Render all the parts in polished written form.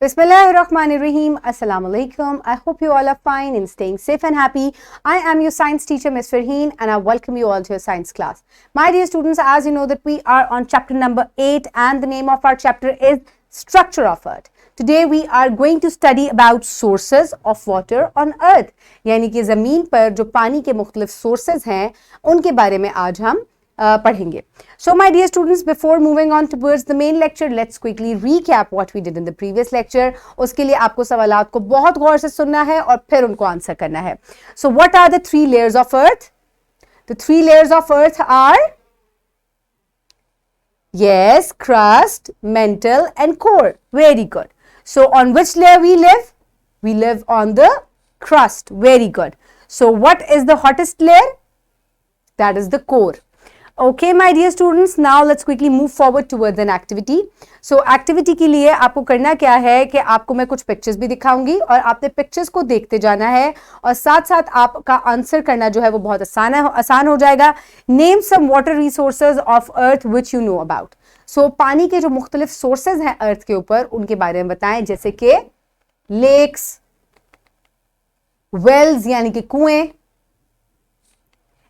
Bismillahirrahmanirrahim. Assalamu alaikum. I hope you all are fine and staying safe and happy. I am your science teacher, Ms. Farheen, and I welcome you all to your science class. My dear students, as you know that we are on chapter number 8 and the name of our chapter is Structure of Earth. Today we are going to study about sources of water on earth. यानी कि ज़मीन पर जो पानी के मुख्तलिफ sources हैं उनके बारे में आज हम पढ़ेंगे. So my dear students, before moving on towards the main lecture, let's quickly recap what we did in the previous lecture. उसके लिए आपको सवालात को बहुत गौर से सुनना है और फिर उनको आंसर करना है. So what are the three layers of earth? The three layers of earth are, yes, crust, mantle and core. Very good. So on which layer we live? We live on the crust. Very good. So what is the hottest layer? That is the core. Okay, my dear students, now let's quickly move forward towards an activity. So activity के लिए आपको करना क्या है कि आपको मैं कुछ pictures भी दिखाऊंगी और आपने pictures को देखते जाना है और साथ साथ आपका आंसर करना जो है वो बहुत आसान हो जाएगा. Name some water resources of earth which you know about. So पानी के जो मुख्तलिफ sources हैं earth के ऊपर उनके बारे में बताएं, जैसे कि lakes, wells यानी कि कुएं,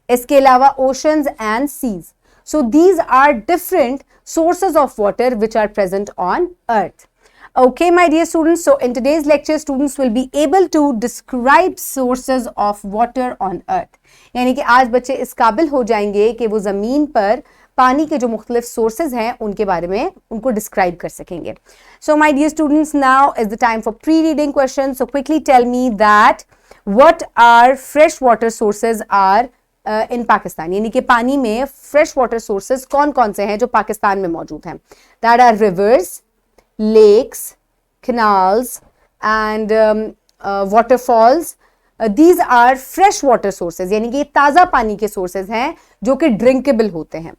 इसके अलावा oceans and seas. So these are different sources of water which are present on earth. Okay, my dear students, so in today's lecture students will be able to describe sources of water on earth. यानी कि आज बच्चे इस काबिल हो जाएंगे कि वो ज़मीन पर पानी के जो मुख्तलिफ sources हैं उनके बारे में उनको describe कर सकेंगे. So my dear students, now is the time for pre-reading questions. So quickly tell me that what are fresh water sources are इन पाकिस्तान, यानी कि पानी में फ्रेश वाटर सोर्सेज कौन कौन से हैं जो पाकिस्तान में मौजूद हैं. That are rivers, lakes, canals and waterfalls. These are fresh water sources, यानी कि ताज़ा पानी के सोर्सेज हैं जो कि ड्रिंकेबल होते हैं.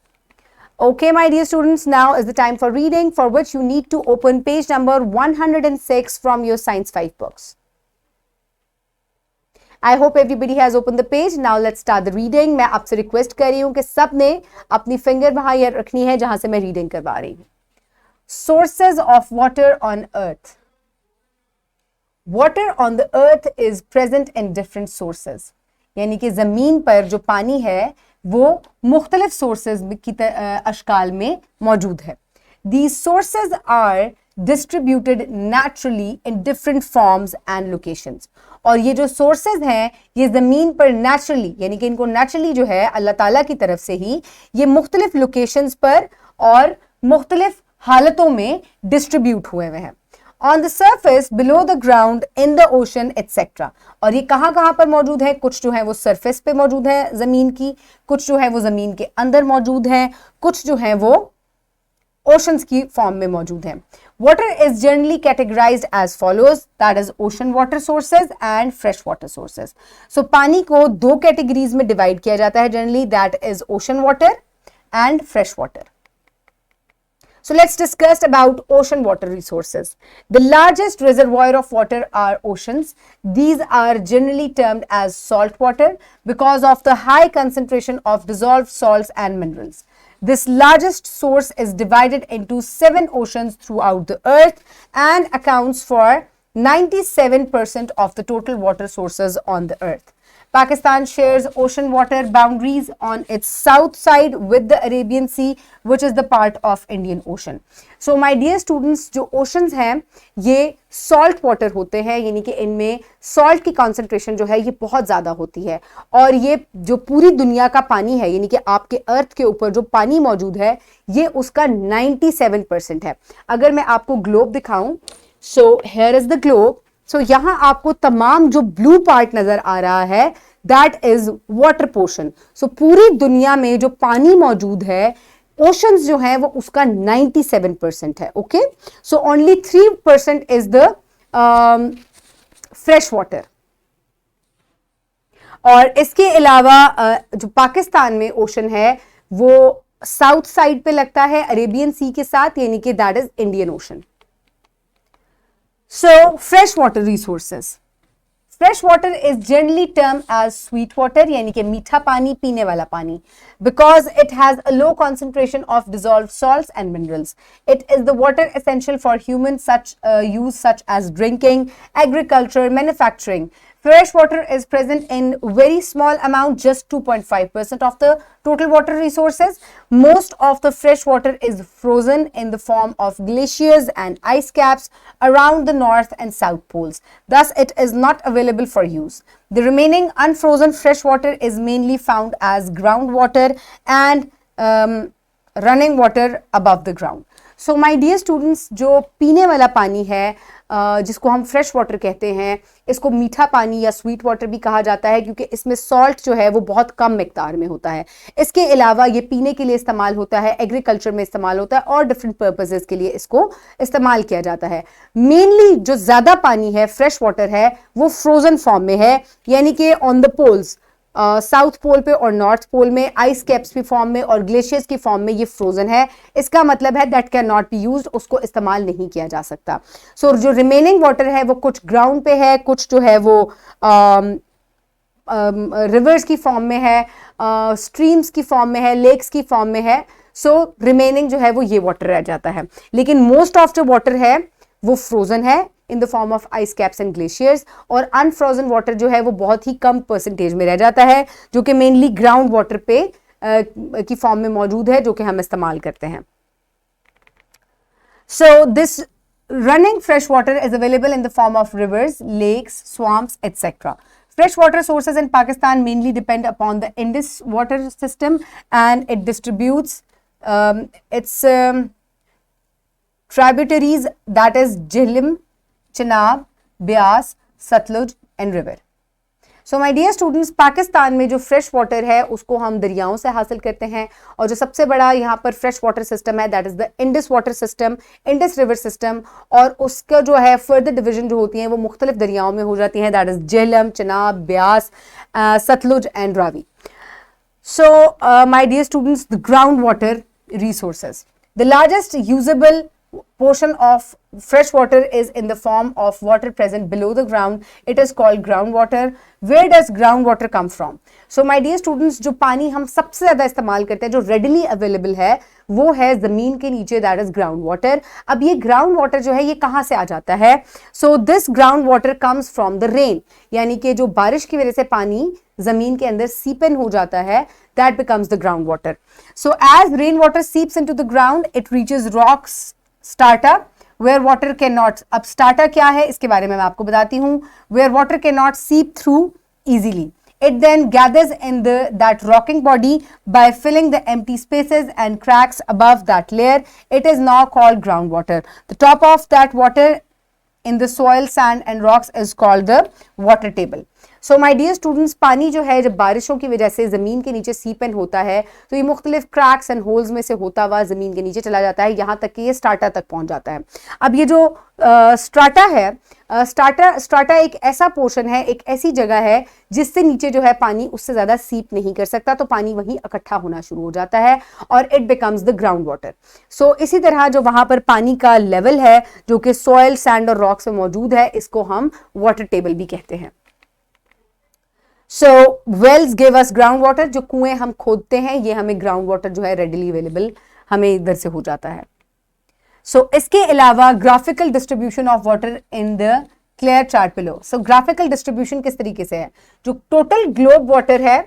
Okay, my dear students, now is the time for reading, for which you need to open page number 106 from your Science 5 books. I hope everybody has opened the page. Now let's start the reading. मैं आपसे request कर रही हूँ कि सब ने अपनी finger वहां रखनी है जहां से मैं रीडिंग करवा रही हूँ. Sources of water on earth. Water on the earth is present in different sources. यानी कि जमीन पर जो पानी है वो मुख्तलिफ सोर्सेज की अशकाल में मौजूद है. These sources are distributed naturally in different forms and locations. और ये जो sources हैं ये ज़मीन पर naturally, यानी कि इनको naturally जो है अल्लाह ताला की तरफ से ही ये मुख्तलिफ locations पर और मुख्तलिफ हालतों में distribute हुए हैं. On the surface, below the ground, in the ocean, etc. और ये कहाँ कहाँ पर मौजूद है? कुछ जो है वो surface पे मौजूद है ज़मीन की, कुछ जो है वो ज़मीन के अंदर मौजूद है, कुछ जो है वो oceans की फॉर्म में मौजूद है. Water is generally categorized as follows, that is ocean water sources and fresh water sources. So पानी को दो कैटेगरीज में डिवाइड किया जाता है generally, that is ocean water and fresh water. So let's discuss about ocean water resources. The largest reservoir of water are oceans. These are generally termed as salt water because of the high concentration of dissolved salts and minerals. This largest source is divided into 7 oceans throughout the earth and accounts for 97% of the total water sources on the earth. Pakistan shares ocean water boundaries on its south side with the Arabian Sea, which is the part of Indian Ocean. So my dear students, जो oceans हैं ये salt water होते हैं, यानी कि इनमें salt की concentration जो है ये बहुत ज़्यादा होती है और ये जो पूरी दुनिया का पानी है, यानी कि आपके अर्थ के ऊपर जो पानी मौजूद है ये उसका 97% है. अगर मैं आपको ग्लोब दिखाऊं, so here is the globe. So यहाँ आपको तमाम जो ब्लू पार्ट नजर आ रहा है that is water portion. So पूरी दुनिया में जो पानी मौजूद है oceans जो है वो उसका 97% है. Okay, so only 3% is the fresh water. और इसके अलावा जो पाकिस्तान में ओशन है वो साउथ साइड पे लगता है अरेबियन सी के साथ, यानी कि that is Indian ocean. So fresh water resources. Fresh water is generally term as sweet water, यानी कि मीठा पानी, पीने वाला पानी, because it has a low concentration of dissolved salts and minerals. It is the water essential for human use such as drinking, agriculture, manufacturing. Fresh water is present in very small amount, just 2.5% of the total water resources. Most of the fresh water is frozen in the form of glaciers and ice caps around the north and south poles. Thus, it is not available for use. The remaining unfrozen fresh water is mainly found as groundwater and running water above the ground. So my dear students, जो पीने वाला पानी है जिसको हम fresh water कहते हैं, इसको मीठा पानी या स्वीट वाटर भी कहा जाता है क्योंकि इसमें सॉल्ट जो है वो बहुत कम मिकदार में होता है. इसके अलावा ये पीने के लिए इस्तेमाल होता है, एग्रीकल्चर में इस्तेमाल होता है और डिफरेंट पर्पसेस के लिए इसको इस्तेमाल किया जाता है. मेनली जो ज़्यादा पानी है फ्रेश वाटर है वो फ्रोजन फॉर्म में है, यानी कि on the poles, south pole पे और नॉर्थ पोल में आइस कैप्स की फॉर्म में और ग्लेशियर्स की फॉर्म में ये फ्रोजन है. इसका मतलब है that can not be used, उसको इस्तेमाल नहीं किया जा सकता. सो जो रिमेनिंग वाटर है वो कुछ ग्राउंड पे है, कुछ जो है वो रिवर्स की फॉर्म में है, स्ट्रीम्स की फॉर्म में है, लेक्स की फॉर्म में है. सो रिमेनिंग जो है वो ये वाटर रह जाता है. लेकिन मोस्ट ऑफ जो वाटर है वो फ्रोजन है इन the form of ice caps and glaciers, और अनफ्रोजन वाटर जो है वो बहुत ही कम परसेंटेज में रह जाता है, जो कि मेनली ग्राउंड वाटर पे की फॉर्म में मौजूद है, जो कि हम इस्तेमाल करते हैं. So this running fresh water is available in the form of rivers, lakes, swamps, etc. Freshwater sources in Pakistan mainly depend upon the Indus water system, and it distributes its tributaries, that is Jhelum, Chenab, Beas, Satluj and river. So my dear students, Pakistan में जो fresh water है उसको हम दरियाओं से हासिल करते हैं, और जो सबसे बड़ा यहाँ पर फ्रेश वाटर सिस्टम है that is the Indus water system, Indus river system, और उसका जो है फर्दर डिवीजन जो होती हैं वो मुख्तलिफ दरियाओं में हो जाती हैं, that is Jhelum, Chenab, Beas, Satluj and Ravi. So my dear students, the ground water resources. The largest usable portion of fresh water is in the form of water present below the ground. It is called groundwater. Where does groundwater come from? So my dear students, जो पानी हम सबसे ज़्यादा इस्तेमाल करते हैं, जो readily available है, वो है ज़मीन के नीचे, that is groundwater. अब ये groundwater जो है ये कहाँ से आ जाता है? So this groundwater comes from the rain. यानी कि जो बारिश की वजह से पानी ज़मीन के अंदर सीपन हो जाता है, that becomes the groundwater. So as rainwater seeps into the ground, it reaches rocks, strata, where water cannot. अब strata क्या है इसके बारे में मैं आपको बताती हूँ. Where water cannot seep through easily. It then gathers in that rocking body by filling the empty spaces and cracks above that layer. It is now called groundwater. The top of that water in the soil, sand and rocks is called the water table. So my dear students, पानी जो है जब बारिशों की वजह से ज़मीन के नीचे सीपन होता है तो ये मुख्तलिफ क्रैक्स एंड होल्स में से होता हुआ ज़मीन के नीचे चला जाता है, यहाँ तक कि ये स्ट्राटा तक पहुँच जाता है. अब ये जो स्ट्राटा है, स्ट्राटा एक ऐसा पोर्शन है, एक ऐसी जगह है जिससे नीचे जो है पानी उससे ज़्यादा सीप नहीं कर सकता, तो पानी वहीं इकट्ठा होना शुरू हो जाता है और it becomes the ground water. So इसी तरह जो वहाँ पर पानी का लेवल है जो कि सॉयल, सैंड और रॉक्स में मौजूद है, इसको हम वाटर टेबल भी कहते हैं. So wells give us ground water. जो कुएं हम खोदते हैं ये हमें ग्राउंड वाटर जो है रेडिली अवेलेबल हमें इधर से हो जाता है. सो इसके अलावा graphical distribution of water in the clear chart below. So graphical distribution किस तरीके से है? जो टोटल ग्लोब वाटर है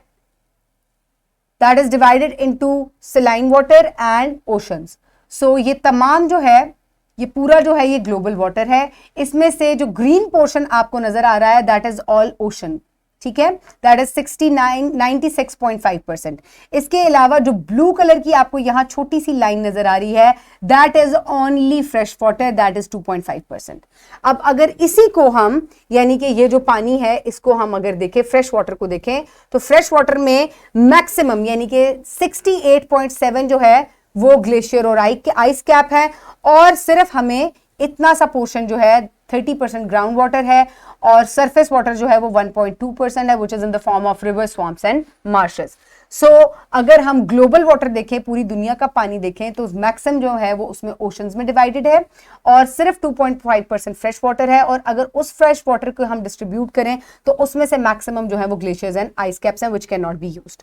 that is divided into saline water and oceans. So ये तमाम जो है ये पूरा जो है ये ग्लोबल वाटर है. इसमें से जो ग्रीन पोर्शन आपको नजर आ रहा है दैट इज ऑल ओशन, ठीक है, दैट इज 96.5%. इसके अलावा जो ब्लू कलर की आपको यहां छोटी सी लाइन नजर आ रही है that is only fresh water, that is 2.5%. अब अगर इसी को हम, यानी कि ये जो पानी है इसको हम अगर देखें, फ्रेश वाटर को देखें, तो फ्रेश वाटर में मैक्सिमम यानी कि 68.7 जो है वो ग्लेशियर और आइस कैप है, और सिर्फ हमें इतना सा पोर्शन जो है 30% ग्राउंड वाटर है, और सरफेस वाटर जो है वो 1.2% है, which is in the form of river, swamps and marshes. So अगर हम ग्लोबल वाटर देखें, पूरी दुनिया का पानी देखें, तो मैक्सिमम जो है वो उसमें ओशंस में डिवाइडेड है और सिर्फ 2.5% फ्रेश वाटर है। और अगर उस फ्रेश वाटर को हम डिस्ट्रीब्यूट करें तो उसमें से मैक्सिमम जो है वो ग्लेशियर्स एंड आइस कैप्स हैं, which can not be used.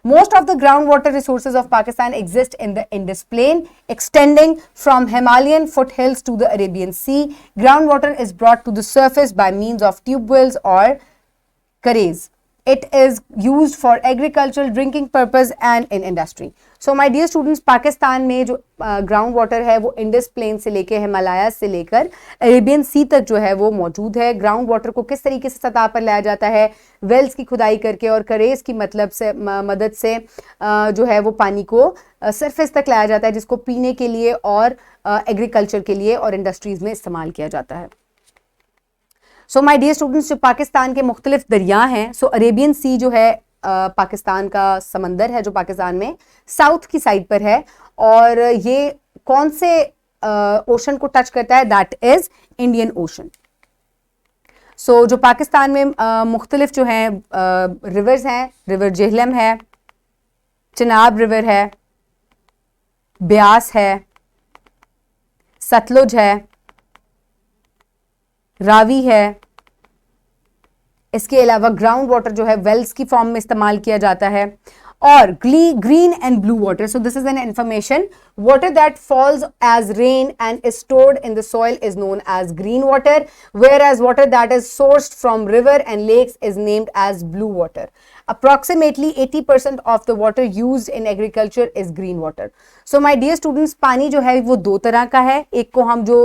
Most of the groundwater resources of Pakistan exist in the Indus Plain, extending from Himalayan foothills to the Arabian Sea. Groundwater is brought to the surface by means of tube wells or karez. It is used for agricultural, drinking purpose and in industry. So my dear students, Pakistan में जो ground water है वो Indus plane से लेकर हिमालय से लेकर Arabian सी तक जो है वो मौजूद है। ग्राउंड वाटर को किस तरीके से सतह पर लाया जाता है, वेल्स की खुदाई करके और करेज की मदद से जो है वो पानी को सरफेस तक लाया जाता है, जिसको पीने के लिए और एग्रीकल्चर के लिए और इंडस्ट्रीज में इस्तेमाल किया जाता है। सो माय डियर स्टूडेंट्स, जो पाकिस्तान के मुख्तलिफ दरिया हैं, सो अरेबियन सी जो है पाकिस्तान का समंदर है जो पाकिस्तान में साउथ की साइड पर है, और ये कौन से ओशन को टच करता है, दैट इज इंडियन ओशन। सो जो पाकिस्तान में मुख्तलिफ जो हैं रिवर्स हैं, रिवर जेहलम है, चिनाब रिवर है, ब्यास है, सतलुज है, रावी है। इसके अलावा ग्राउंड वाटर जो है वेल्स की फॉर्म में इस्तेमाल किया जाता है, और green and blue water. So this is an information, water that falls as rain and is stored in the soil is known as green water, whereas water that is sourced from river and lakes is named as blue water. Approximately 80% of the water used in agriculture is green water. So my dear students, पानी जो है वो दो तरह का है। एक को हम जो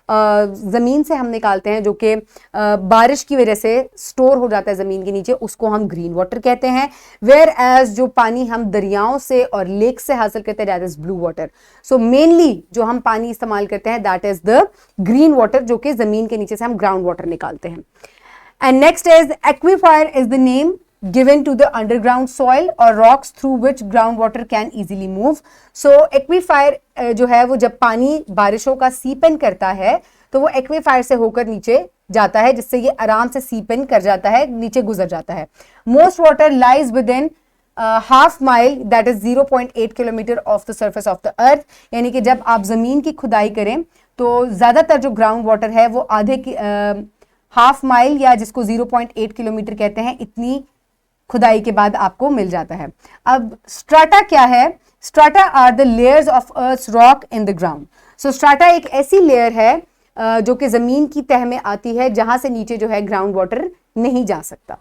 जमीन से हम निकालते हैं, जो कि बारिश की वजह से स्टोर हो जाता है जमीन के नीचे, उसको हम ग्रीन वाटर कहते हैं। वेयर एज जो पानी हम दरियाओं से और लेक से हासिल करते हैं, that is blue water. So mainly जो हम पानी इस्तेमाल करते हैं that is the green water, जो कि जमीन के नीचे से हम ग्राउंड वाटर निकालते हैं। And next is aquifer is the name given to the underground soil or rocks through which groundwater can easily move. So एक्वीफायर जो है वो जब पानी बारिशों का सीप इन करता है तो वो एक्वीफायर से होकर नीचे जाता है, जिससे ये आराम से सीप इन कर जाता है, नीचे गुजर जाता है। Most water lies within half mile, that is 0.8 kilometre of the surface of the earth. यानी कि जब आप जमीन की खुदाई करें तो ज्यादातर जो ग्राउंड वाटर है वो आधे की हाफ माइल या जिसको 0.8 किलोमीटर कहते हैं, इतनी खुदाई के बाद आपको मिल जाता है। अब स्ट्राटा क्या है? Strata are the layers of earth's rock in the ground. So strata एक ऐसी लेयर है जो कि जमीन की तह में आती है, जहां से नीचे जो है ग्राउंड वाटर नहीं जा सकता।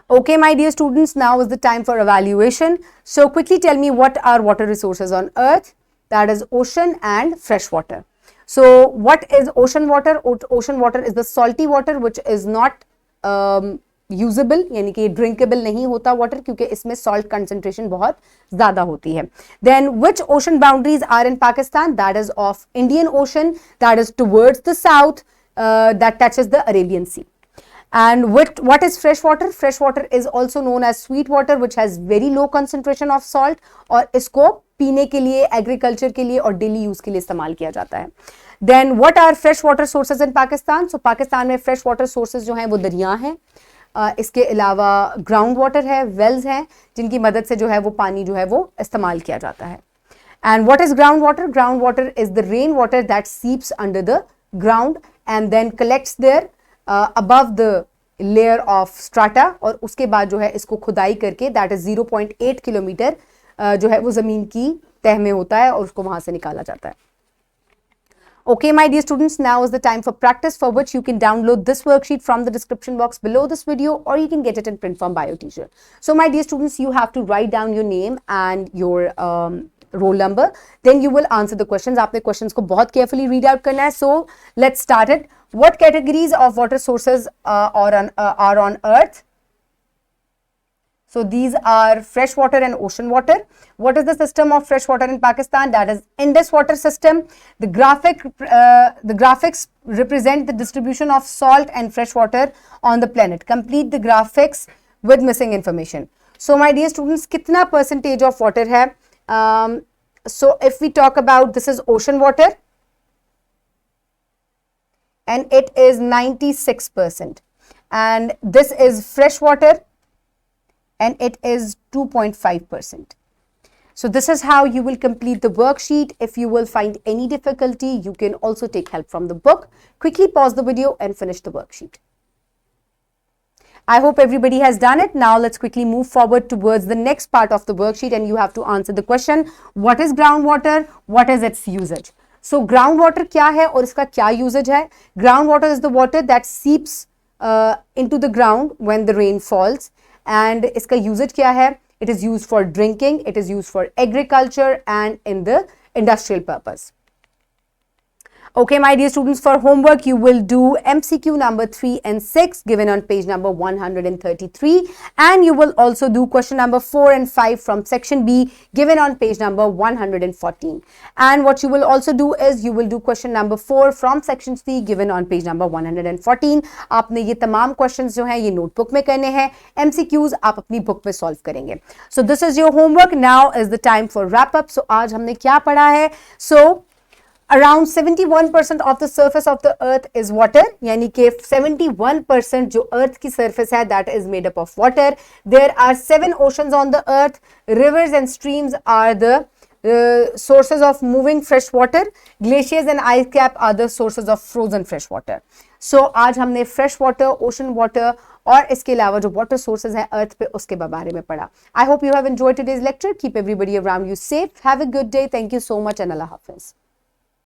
Okay, my dear students, now is the time for evaluation. So quickly tell me, what are water resources on earth? That is ocean and fresh water. So what is ocean water? Ocean water is the salty water which is not usable, यानी कि drinkable नहीं होता water, क्योंकि इसमें salt concentration बहुत ज्यादा होती है। Then which ocean boundaries are in Pakistan? That is of Indian ocean, that is towards the south, that touches the Arabian sea. And what is fresh water? Fresh water is also known as sweet water, which has very low concentration of salt, और इसको पीने के लिए, agriculture के लिए और daily use के लिए इस्तेमाल किया जाता है। Then what are fresh water sources in Pakistan? So Pakistan में fresh water sources जो हैं वो दरिया हैं, इसके अलावा ग्राउंड वाटर है, वेल्स हैं, जिनकी मदद से जो है वो पानी जो है वो इस्तेमाल किया जाता है। And what is groundwater? Groundwater is the rainwater that seeps under the ground and then collects there above the layer of strata, और उसके बाद जो है इसको खुदाई करके, that is 0.8 किलोमीटर जो है वो जमीन की तह में होता है और उसको वहां से निकाला जाता है। Okay, my dear students, now is the time for practice, for which you can download this worksheet from the description box below this video, or you can get it in print from BioTeacher. So my dear students, you have to write down your name and your roll number, then you will answer the questions. आपने questions को बहुत carefully read out करना है। So let's start it. What categories of water sources are on earth? So these are fresh water and ocean water. What is the system of fresh water in Pakistan? That is Indus water system. The graphics represent the distribution of salt and fresh water on the planet. Complete the graphics with missing information. So my dear students, कितना percentage of water है? So if we talk about, this is ocean water and it is 96%, and this is fresh water and it is 2.5%. So this is how you will complete the worksheet. If you will find any difficulty, you can also take help from the book. Quickly pause the video and finish the worksheet. I hope everybody has done it. Now let's quickly move forward towards the next part of the worksheet, and you have to answer the question, what is groundwater? What is its usage? So groundwater क्या है और इसका क्या usage है? Groundwater is the water that seeps into the ground when the rain falls, and इसका usage क्या है? It is used for drinking, it is used for agriculture and in the industrial purpose. Okay, my dear students, for homework, you will do MCQ number 3 and 6 given on page number 133, and you will also do question number 4 and 5 from section B given on page number 114. And what you will also do is you will do question number 4 from section C given on page number 114. आपने ये तमाम questions जो हैं ये notebook में करने हैं, MCQs आप अपनी book में solve करेंगे. So this is your homework. Now is the time for wrap up. So आज हमने क्या पढ़ा है? So around 71% of the surface of the earth is water, यानी कि 71% जो earth की surface है that is made up of water. There are 7 oceans on the earth. Rivers and streams are the sources of moving fresh water. Glaciers and ice cap are the sources of frozen fresh water. So आज हमने fresh water, ocean water और इसके अलावा जो water sources हैं earth पे उसके बारे में पढ़ा. I hope you have enjoyed today's lecture. Keep everybody around you safe. Have a good day. Thank you so much and Allah Hafiz.